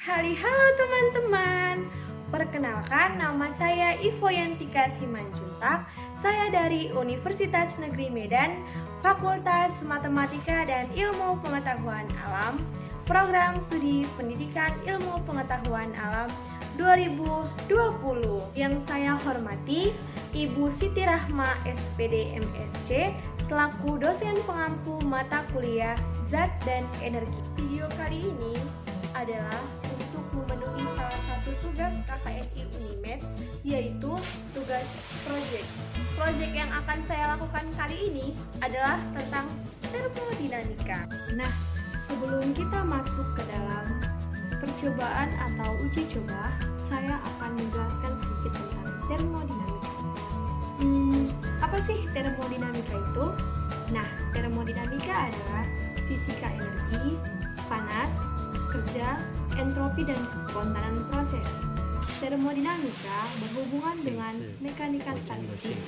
Halo teman-teman, perkenalkan nama saya Ivoyantika Simanjuntak. Saya dari Universitas Negeri Medan, Fakultas Matematika dan Ilmu Pengetahuan Alam, Program Studi Pendidikan Ilmu Pengetahuan Alam 2020. Yang saya hormati Ibu Siti Rahma SPD MSc selaku dosen pengampu mata kuliah Zat dan Energi. Video kali ini adalah untuk memenuhi salah satu tugas KKSI Unimed, yaitu tugas project. Project yang akan saya lakukan kali ini adalah tentang termodinamika. Nah, sebelum kita masuk ke dalam percobaan atau uji coba, saya akan menjelaskan sedikit tentang termodinamika. Apa sih termodinamika itu? Nah, termodinamika adalah fisika energi, panas, kerja, entropi, dan kespontanan proses. Termodinamika berhubungan dengan mekanika statistik,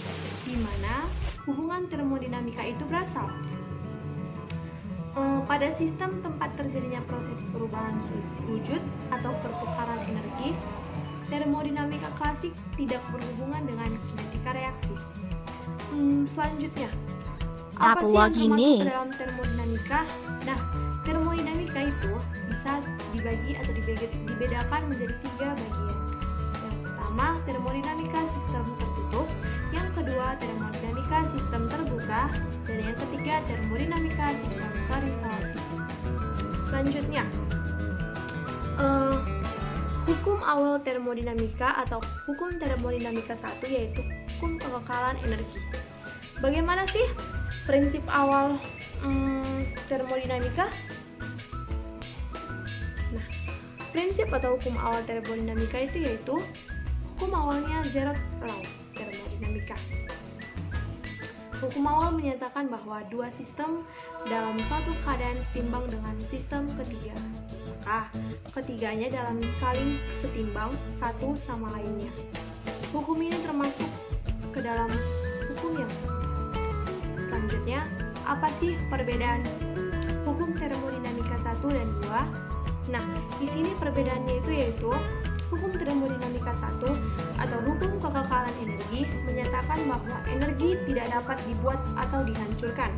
di mana hubungan termodinamika itu berasal pada sistem tempat terjadinya proses perubahan wujud atau pertukaran energi. Termodinamika klasik tidak berhubungan dengan kinetika reaksi. Selanjutnya, apa sih yang termasuk dalam termodinamika? Nah, termodinamika itu bisa dibagi atau dibedakan menjadi 3 bagian. Yang pertama, termodinamika sistem tertutup. Yang kedua, termodinamika sistem terbuka. Dan yang ketiga, termodinamika sistem terisolasi. Selanjutnya, hukum awal termodinamika atau hukum termodinamika 1 yaitu hukum kekekalan energi. Bagaimana sih prinsip awal termodinamika? Nah, prinsip atau hukum awal termodinamika itu yaitu hukum awalnya Zeroth Law termodinamika. Hukum awal menyatakan bahwa dua sistem dalam suatu keadaan setimbang dengan sistem ketiga, maka ketiganya dalam saling setimbang satu sama lainnya. Hukum ini termasuk ke dalam hukum yang selanjutnya. Apa sih perbedaan hukum termodinamika 1 dan 2? Nah, di sini perbedaannya itu yaitu hukum termodinamika 1 atau hukum kekekalan energi menyatakan bahwa energi tidak dapat dibuat atau dihancurkan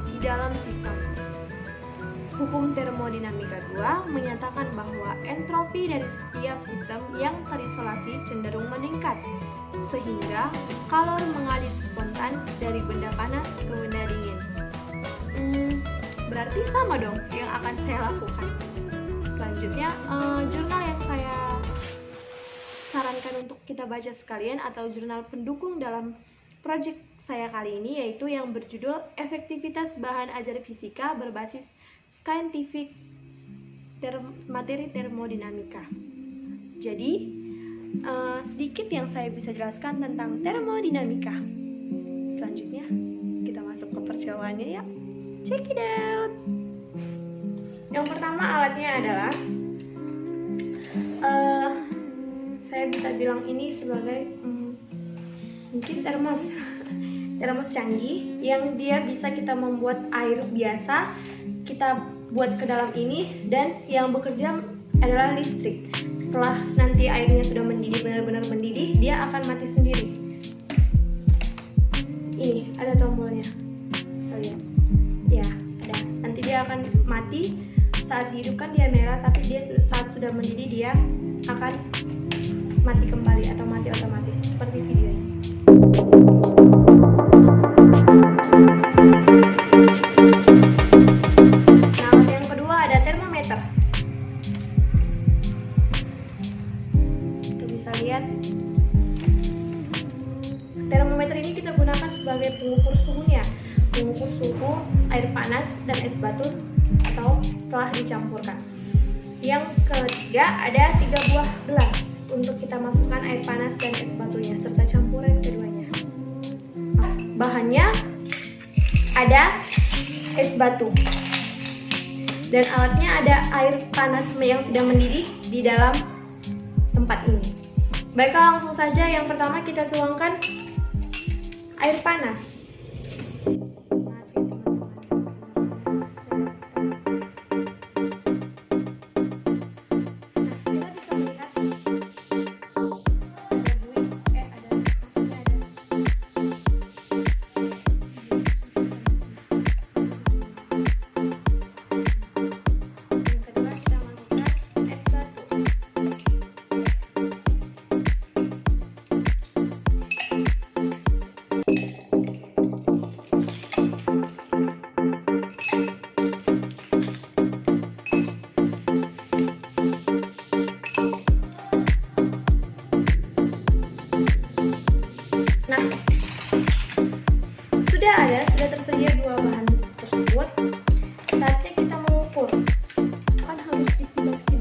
di dalam sistem. Hukum termodinamika 2 menyatakan bahwa entropi dari setiap sistem yang terisolasi cenderung meningkat, sehingga kalor mengalir spontan dari benda panas ke benda dingin. Berarti sama dong yang akan saya lakukan. Selanjutnya, jurnal yang saya sarankan untuk kita baca sekalian atau jurnal pendukung dalam proyek saya kali ini yaitu yang berjudul Efektivitas Bahan Ajar Fisika Berbasis Scientific Materi Termodinamika. Jadi, sedikit yang saya bisa jelaskan tentang termodinamika. Selanjutnya, kita masuk ke percobaannya ya. Check it out. Yang pertama alatnya adalah saya bisa bilang ini sebagai mungkin termos canggih yang dia bisa kita membuat air biasa kita buat ke dalam ini, dan yang bekerja adalah listrik. Setelah nanti airnya sudah mendidih, benar-benar mendidih, dia akan mati sendiri. Ini ada tombolnya, bisa lihat ya, ada. Nanti dia akan mati. Saat dihidupkan dia merah, tapi dia saat sudah mendidih dia akan mati kembali atau mati otomatis seperti video ini. Nah, yang kedua ada termometer. Kita bisa lihat termometer ini kita gunakan sebagai pengukur suhunya, mengukur suhu air panas dan es batu atau setelah dicampurkan. Yang ketiga ada 3 buah gelas untuk kita masukkan air panas dan es batunya serta campuran keduanya. Bahannya ada es batu dan alatnya ada air panas yang sudah mendidih di dalam tempat ini. Baiklah, langsung saja yang pertama kita tuangkan air panas.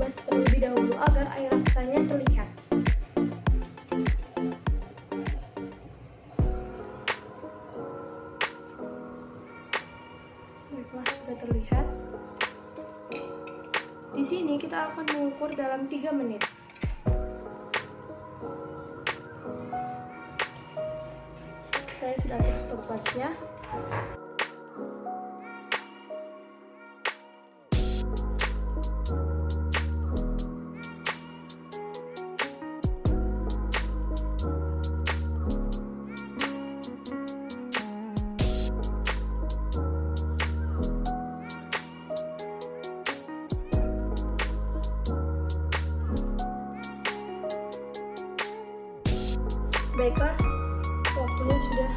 panas terlebih dahulu agar air raksanya terlihat. Baiklah, sudah terlihat. Di sini kita akan mengukur dalam 3 menit. Saya sudah atur stopwatch-nya. Baiklah, waktunya sudah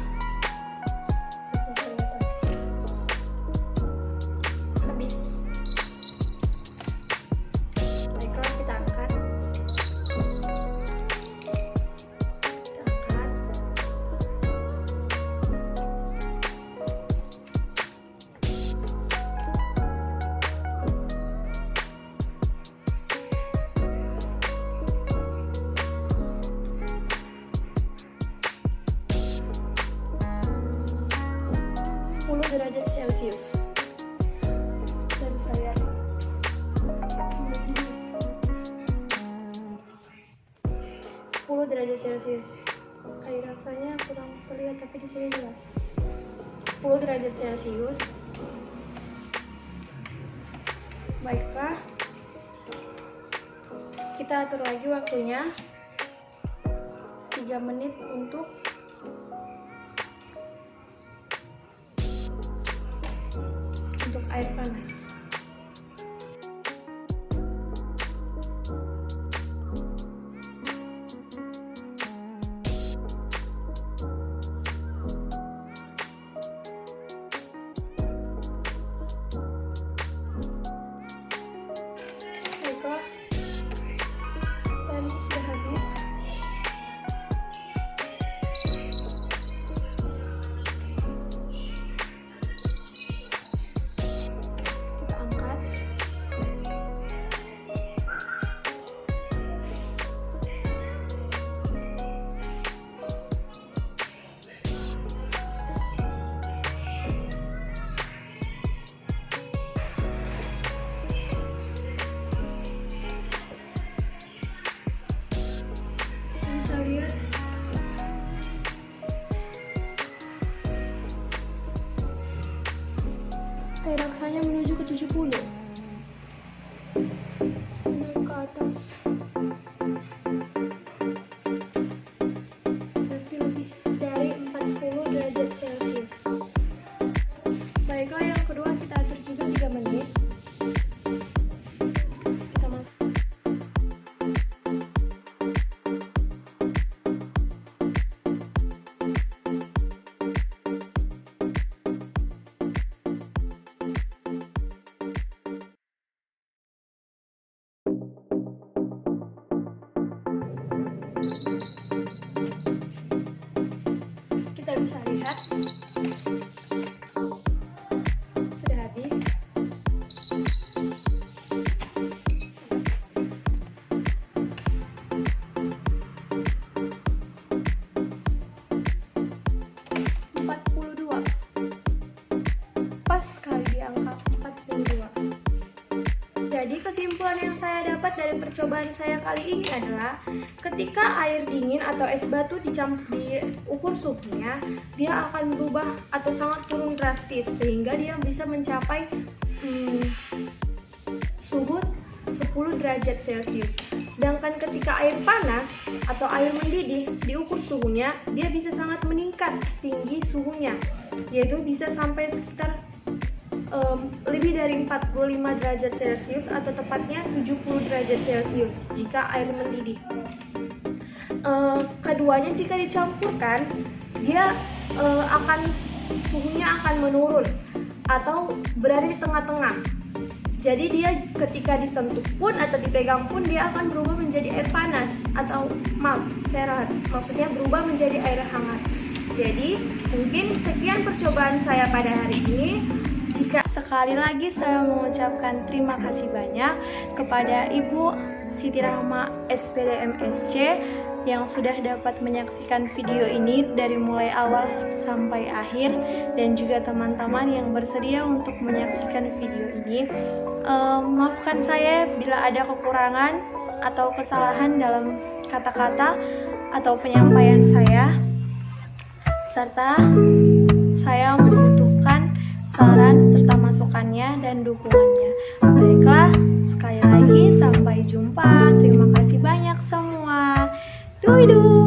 habis. Baiklah, kita angkat. Kita angkat. Derajat Celcius. Saya bisa lihat 10 derajat Celcius. Air raksanya kurang terlihat tapi di sini jelas. 10 derajat Celcius. Baiklah, kita atur lagi waktunya 3 menit untuk air panas. Baiklah, dan sudah habis. Bisa lihat air raksanya menuju ke 70, naik ke atas, berarti lebih dari 40 derajat Celcius. Baiklah, yang kedua kita atur juga 3 menit. Kita masuk. Kita bisa lihat sudah habis. Pas sekali di angka 42. Jadi kesimpulan yang saya dapat dari percobaan saya kali ini adalah ketika air dingin atau es batu diukur suhunya, dia akan berubah atau sangat turun drastis sehingga dia bisa mencapai suhu 10 derajat Celcius. Sedangkan ketika air panas atau air mendidih diukur suhunya, dia bisa sangat meningkat tinggi suhunya, yaitu bisa sampai sekitar lebih dari 45 derajat Celcius atau tepatnya 70 derajat Celcius jika air mendidih. Keduanya jika dicampurkan, dia suhunya akan menurun atau berada di tengah-tengah. Jadi dia ketika disentuh pun atau dipegang pun dia akan berubah menjadi air panas atau maksudnya berubah menjadi air hangat. Jadi mungkin sekian percobaan saya pada hari ini. Jika Sekali lagi saya mengucapkan terima kasih banyak kepada Ibu Siti Rahma SPD MSc yang sudah dapat menyaksikan video ini dari mulai awal sampai akhir, dan juga teman-teman yang bersedia untuk menyaksikan video ini. Maafkan saya bila ada kekurangan atau kesalahan dalam kata-kata atau penyampaian saya, serta saya membutuhkan saran serta masukannya dan dukungannya. Baiklah, sekali lagi sampai jumpa. Terima kasih banyak semua. Dui dui.